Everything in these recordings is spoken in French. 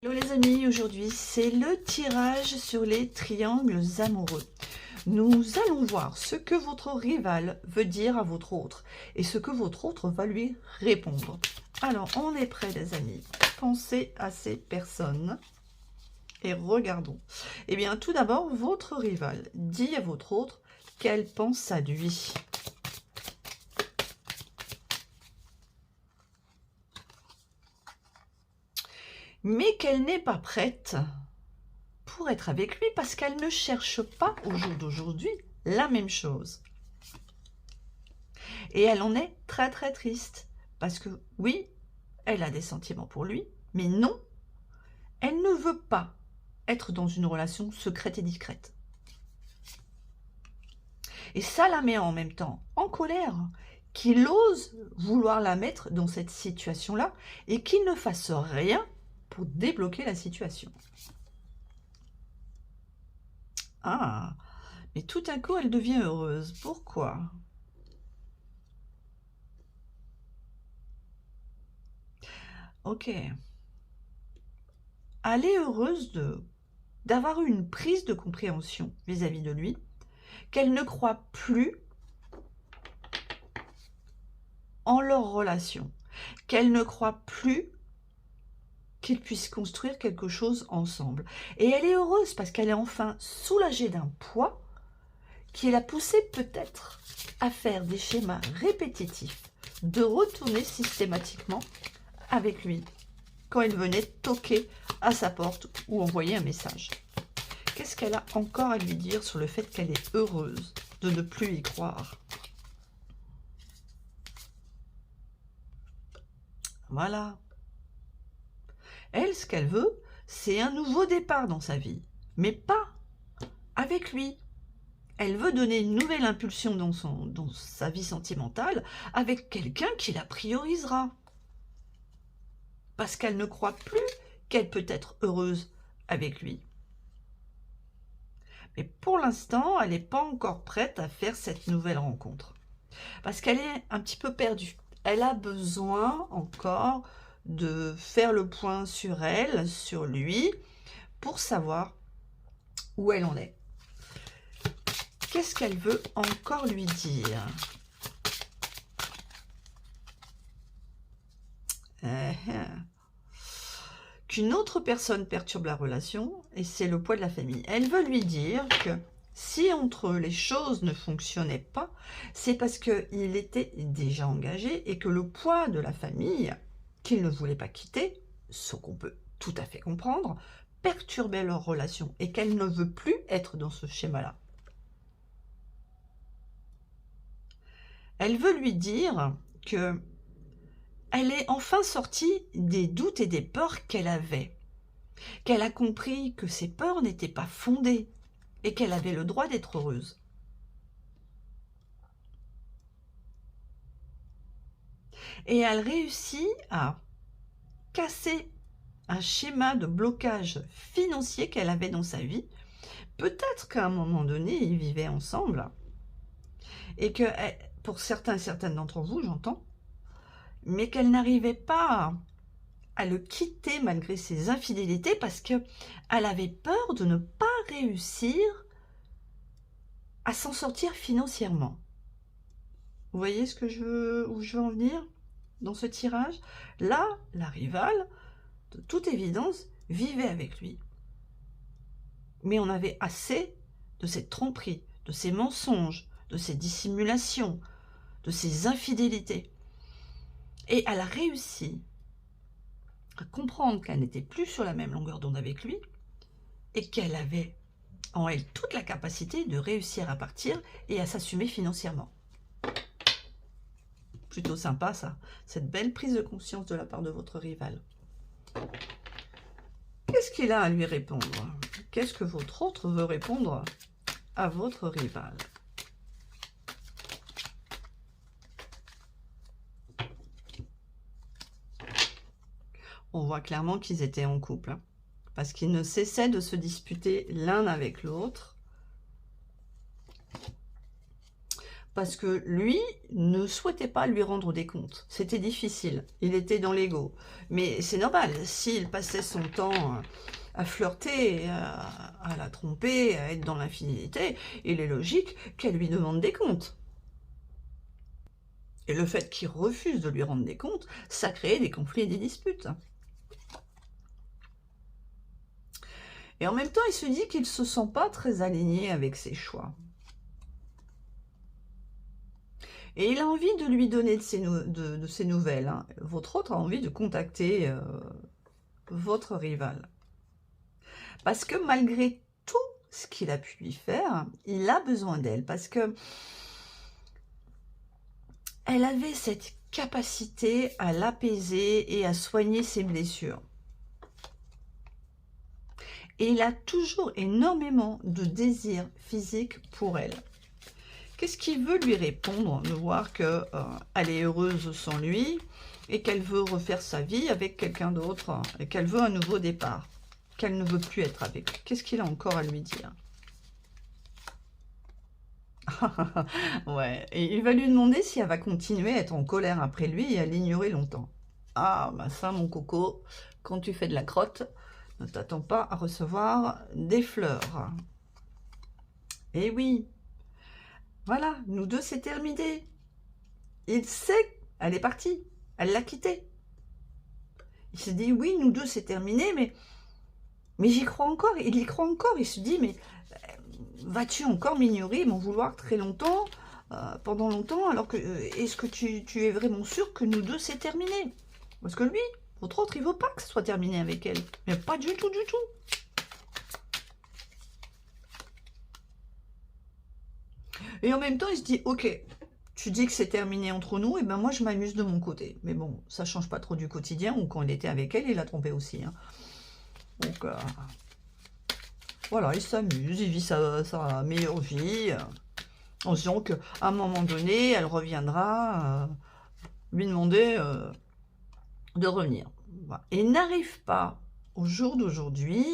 Hello les amis, aujourd'hui c'est le tirage sur les triangles amoureux. Nous allons voir ce que votre rival veut dire à votre autre et ce que votre autre va lui répondre. Alors on est prêts les amis, pensez à ces personnes et regardons. Eh bien tout d'abord, votre rival dit à votre autre qu'elle pense à lui. Mais qu'elle n'est pas prête pour être avec lui parce qu'elle ne cherche pas au jour d'aujourd'hui la même chose. Et elle en est très très triste parce que oui, elle a des sentiments pour lui, mais non, elle ne veut pas être dans une relation secrète et discrète. Et ça la met en même temps en colère, qu'il ose vouloir la mettre dans cette situation-là et qu'il ne fasse rien pour débloquer la situation. Ah, mais tout d'un coup, elle devient heureuse. Pourquoi? Ok. Elle est heureuse d'avoir eu une prise de compréhension vis-à-vis de lui, qu'elle ne croit plus en leur relation, qu'elle ne croit plus qu'ils puissent construire quelque chose ensemble. Et elle est heureuse parce qu'elle est enfin soulagée d'un poids qui l'a poussée peut-être à faire des schémas répétitifs, de retourner systématiquement avec lui quand il venait toquer à sa porte ou envoyer un message. Qu'est-ce qu'elle a encore à lui dire sur le fait qu'elle est heureuse de ne plus y croire? Voilà. Elle, ce qu'elle veut, c'est un nouveau départ dans sa vie, mais pas avec lui. Elle veut donner une nouvelle impulsion dans sa vie sentimentale avec quelqu'un qui la priorisera. Parce qu'elle ne croit plus qu'elle peut être heureuse avec lui. Mais pour l'instant, elle n'est pas encore prête à faire cette nouvelle rencontre. Parce qu'elle est un petit peu perdue. Elle a besoin encore de faire le point sur elle, sur lui, pour savoir où elle en est. Qu'est-ce qu'elle veut encore lui dire? Qu'une autre personne perturbe la relation, et c'est le poids de la famille. Elle veut lui dire que si entre eux les choses ne fonctionnaient pas, c'est parce qu'il était déjà engagé et que le poids de la famille, qu'il ne voulait pas quitter, ce qu'on peut tout à fait comprendre, perturbait leur relation et qu'elle ne veut plus être dans ce schéma-là. Elle veut lui dire que elle est enfin sortie des doutes et des peurs qu'elle avait, qu'elle a compris que ces peurs n'étaient pas fondées et qu'elle avait le droit d'être heureuse. Et elle réussit à casser un schéma de blocage financier qu'elle avait dans sa vie. Peut-être qu'à un moment donné, ils vivaient ensemble et que, pour certains et certaines d'entre vous, j'entends, mais qu'elle n'arrivait pas à le quitter malgré ses infidélités parce qu'elle avait peur de ne pas réussir à s'en sortir financièrement. Vous voyez ce que où je veux en venir dans ce tirage? Là, la rivale, de toute évidence, vivait avec lui. Mais on avait assez de cette tromperie, de ces mensonges, de ces dissimulations, de ces infidélités. Et elle a réussi à comprendre qu'elle n'était plus sur la même longueur d'onde avec lui et qu'elle avait en elle toute la capacité de réussir à partir et à s'assumer financièrement. Plutôt sympa ça, cette belle prise de conscience de la part de votre rival. Qu'est-ce qu'il a à lui répondre? Qu'est-ce que votre autre veut répondre à votre rival? On voit clairement qu'ils étaient en couple, hein, parce qu'ils ne cessaient de se disputer l'un avec l'autre parce que lui ne souhaitait pas lui rendre des comptes. C'était difficile, il était dans l'ego. Mais c'est normal, s'il passait son temps à flirter, à la tromper, à être dans l'infidélité, il est logique qu'elle lui demande des comptes. Et le fait qu'il refuse de lui rendre des comptes, ça crée des conflits et des disputes. Et en même temps, il se dit qu'il ne se sent pas très aligné avec ses choix. Et il a envie de lui donner de ses nouvelles. Hein. Votre autre a envie de contacter votre rival. Parce que malgré tout ce qu'il a pu lui faire, il a besoin d'elle. Parce que elle avait cette capacité à l'apaiser et à soigner ses blessures. Et il a toujours énormément de désir physique pour elle. Qu'est-ce qu'il veut lui répondre de voir qu'elle est heureuse sans lui et qu'elle veut refaire sa vie avec quelqu'un d'autre et qu'elle veut un nouveau départ, qu'elle ne veut plus être avec lui? Qu'est-ce qu'il a encore à lui dire? Ouais, et il va lui demander si elle va continuer à être en colère après lui et à l'ignorer longtemps. Ah, bah ça, mon coco, quand tu fais de la crotte, ne t'attends pas à recevoir des fleurs. Eh oui, voilà, nous deux, c'est terminé. Il sait, elle est partie, elle l'a quitté. Il se dit, oui, nous deux, c'est terminé, mais j'y crois encore. Il y croit encore. Il se dit, mais vas-tu encore m'ignorer, m'en vouloir très longtemps, pendant longtemps, alors que est-ce que tu es vraiment sûr que nous deux, c'est terminé? Parce que lui, votre autre, il veut pas que ce soit terminé avec elle. Mais pas du tout, du tout. Et en même temps, il se dit, ok, tu dis que c'est terminé entre nous, et ben moi, je m'amuse de mon côté. Mais bon, ça change pas trop du quotidien, ou quand il était avec elle, il l'a trompé aussi. Hein. Donc, voilà, il s'amuse, il vit sa meilleure vie, en se disant qu'à un moment donné, elle reviendra lui demander de revenir. Voilà. Et n'arrive pas, au jour d'aujourd'hui,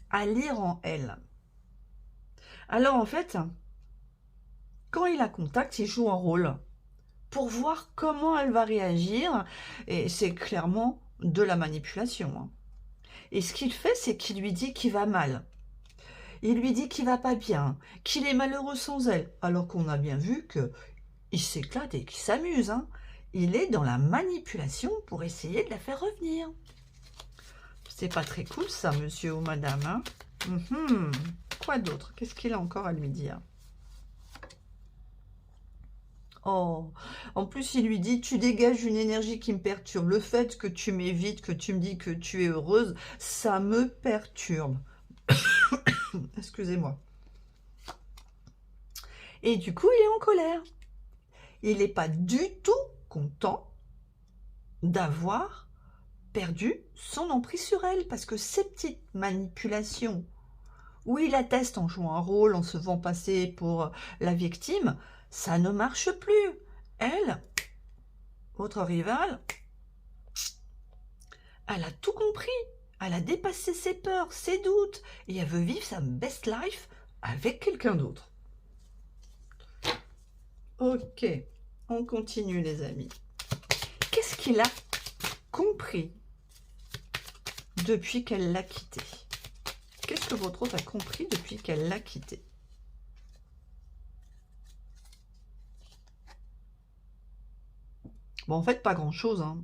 à lire en elle. Alors, en fait, quand il la contacte, il joue un rôle pour voir comment elle va réagir. Et c'est clairement de la manipulation. Hein. Et ce qu'il fait, c'est qu'il lui dit qu'il va mal. Il lui dit qu'il va pas bien, qu'il est malheureux sans elle. Alors qu'on a bien vu qu'il s'éclate et qu'il s'amuse. Hein. Il est dans la manipulation pour essayer de la faire revenir. C'est pas très cool ça, monsieur ou madame. Hein. Quoi d'autre? Qu'est-ce qu'il a encore à lui dire? Oh, en plus, il lui dit, tu dégages une énergie qui me perturbe. Le fait que tu m'évites, que tu me dis que tu es heureuse, ça me perturbe. Excusez-moi. Et du coup, il est en colère. Il n'est pas du tout content d'avoir perdu son emprise sur elle. Parce que ces petites manipulations, où il atteste en jouant un rôle, en se faisant passer pour la victime, ça ne marche plus. Elle, votre rivale, elle a tout compris. Elle a dépassé ses peurs, ses doutes, et elle veut vivre sa best life avec quelqu'un d'autre. Ok, on continue les amis. Qu'est-ce qu'il a compris depuis qu'elle l'a quitté? Qu'est-ce que votre autre a compris depuis qu'elle l'a quitté? Bon, en fait, pas grand-chose. Hein.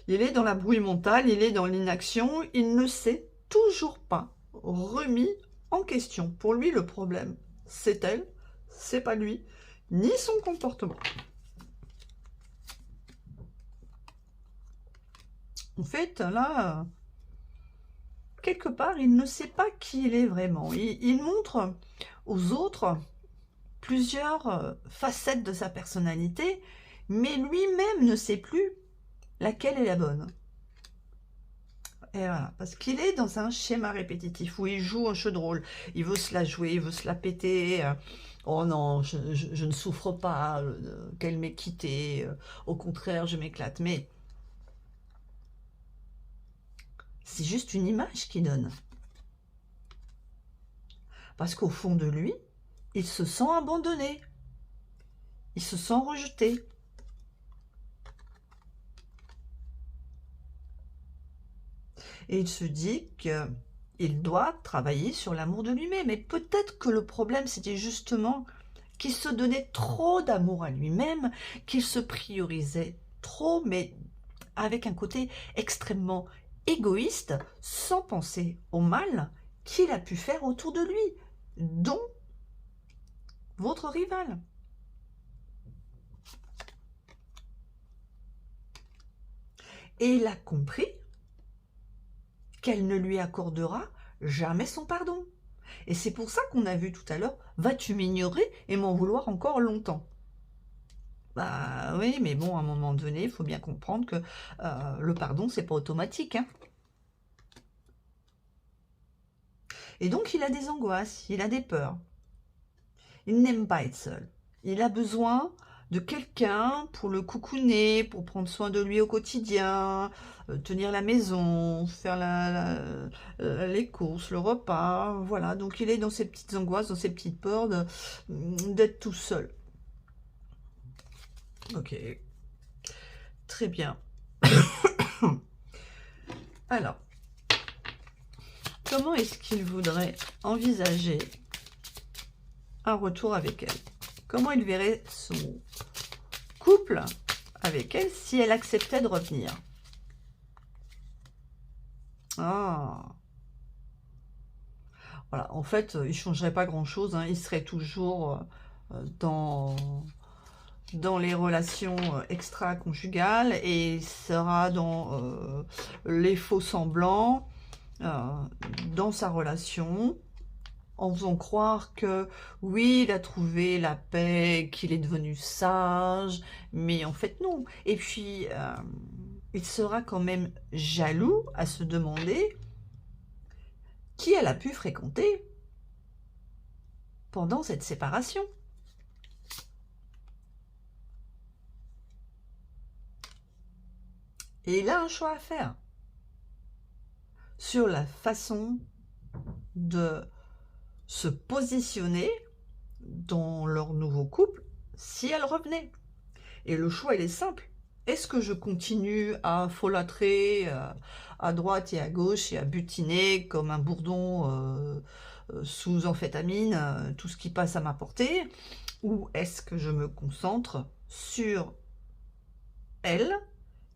Il est dans la brouille mentale, il est dans l'inaction, il ne s'est toujours pas remis en question. Pour lui, le problème, c'est elle, c'est pas lui, ni son comportement. En fait, là, quelque part, il ne sait pas qui il est vraiment. Il montre aux autres plusieurs facettes de sa personnalité, mais lui-même ne sait plus laquelle est la bonne. Et voilà, parce qu'il est dans un schéma répétitif où il joue un jeu de rôle. Il veut se la jouer, il veut se la péter. Oh non, je ne souffre pas qu'elle m'ait quitté. Au contraire, je m'éclate. Mais c'est juste une image qu'il donne. Parce qu'au fond de lui, il se sent abandonné. Il se sent rejeté. Et il se dit qu'il doit travailler sur l'amour de lui-même. Et peut-être que le problème, c'était justement qu'il se donnait trop d'amour à lui-même, qu'il se priorisait trop, mais avec un côté extrêmement égoïste, sans penser au mal qu'il a pu faire autour de lui, dont votre rival. Et il a compris qu'elle ne lui accordera jamais son pardon. Et c'est pour ça qu'on a vu tout à l'heure, vas-tu m'ignorer et m'en vouloir encore longtemps? Bah oui, mais bon, à un moment donné, il faut bien comprendre que le pardon, c'est pas automatique, hein. Et donc, il a des angoisses, il a des peurs. Il n'aime pas être seul. Il a besoin de quelqu'un pour le coucouner, pour prendre soin de lui au quotidien, tenir la maison, faire les courses, le repas, voilà. Donc il est dans ses petites angoisses, dans ses petites peurs d'être tout seul. Ok, très bien. Alors, comment est-ce qu'il voudrait envisager un retour avec elle? Comment il verrait son couple avec elle si elle acceptait de revenir? Ah, voilà, en fait, il ne changerait pas grand-chose, hein. Il serait toujours dans les relations extra-conjugales et il sera dans les faux semblants dans sa relation, en faisant croire que oui, il a trouvé la paix, qu'il est devenu sage, mais en fait non. Et puis, il sera quand même jaloux à se demander qui elle a pu fréquenter pendant cette séparation. Et il a un choix à faire sur la façon de se positionner dans leur nouveau couple si elle revenait. Et le choix, il est simple. Est-ce que je continue à folâtrer à droite et à gauche et à butiner comme un bourdon sous amphétamine, tout ce qui passe à ma portée, ou est-ce que je me concentre sur elle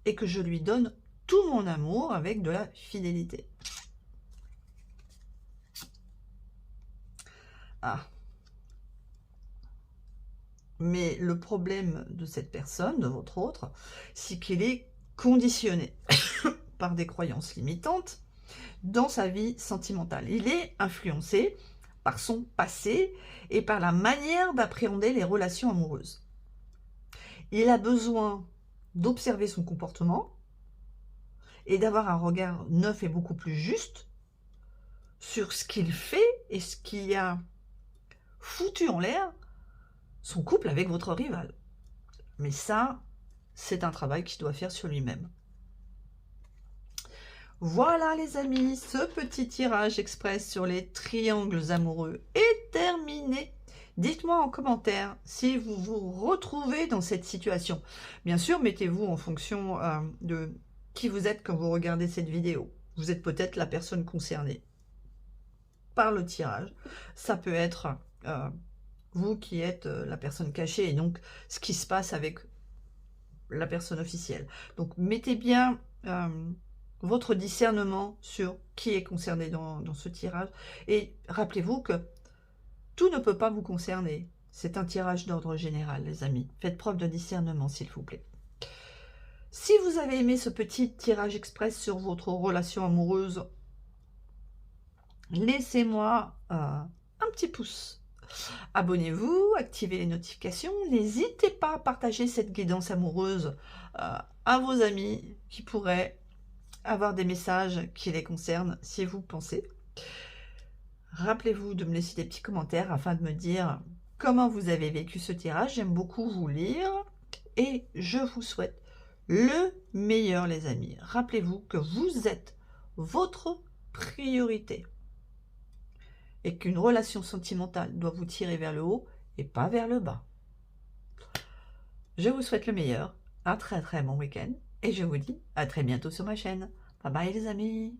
et que je lui donne tout mon amour avec de la fidélité? Ah. Mais le problème de cette personne, de votre autre, c'est qu'il est conditionné par des croyances limitantes dans sa vie sentimentale. Il est influencé par son passé et par la manière d'appréhender les relations amoureuses. Il a besoin d'observer son comportement et d'avoir un regard neuf et beaucoup plus juste sur ce qu'il fait et ce qui a foutu en l'air son couple avec votre rival. Mais ça, c'est un travail qu'il doit faire sur lui-même. Voilà les amis, ce petit tirage express sur les triangles amoureux est terminé. Dites-moi en commentaire si vous vous retrouvez dans cette situation. Bien sûr, mettez-vous en fonction de qui vous êtes quand vous regardez cette vidéo. Vous êtes peut-être la personne concernée par le tirage. Ça peut être vous qui êtes la personne cachée et donc ce qui se passe avec la personne officielle. Donc mettez bien votre discernement sur qui est concerné dans ce tirage et rappelez-vous que tout ne peut pas vous concerner. C'est un tirage d'ordre général, les amis. Faites preuve de discernement, s'il vous plaît. Si vous avez aimé ce petit tirage express sur votre relation amoureuse, laissez-moi un petit pouce. Abonnez-vous, activez les notifications. N'hésitez pas à partager cette guidance amoureuse à vos amis qui pourraient avoir des messages qui les concernent si vous pensez. Rappelez-vous de me laisser des petits commentaires afin de me dire comment vous avez vécu ce tirage. J'aime beaucoup vous lire et je vous souhaite le meilleur, les amis. Rappelez-vous que vous êtes votre priorité et qu'une relation sentimentale doit vous tirer vers le haut et pas vers le bas. Je vous souhaite le meilleur, un très très bon week-end et je vous dis à très bientôt sur ma chaîne. Bye bye les amis.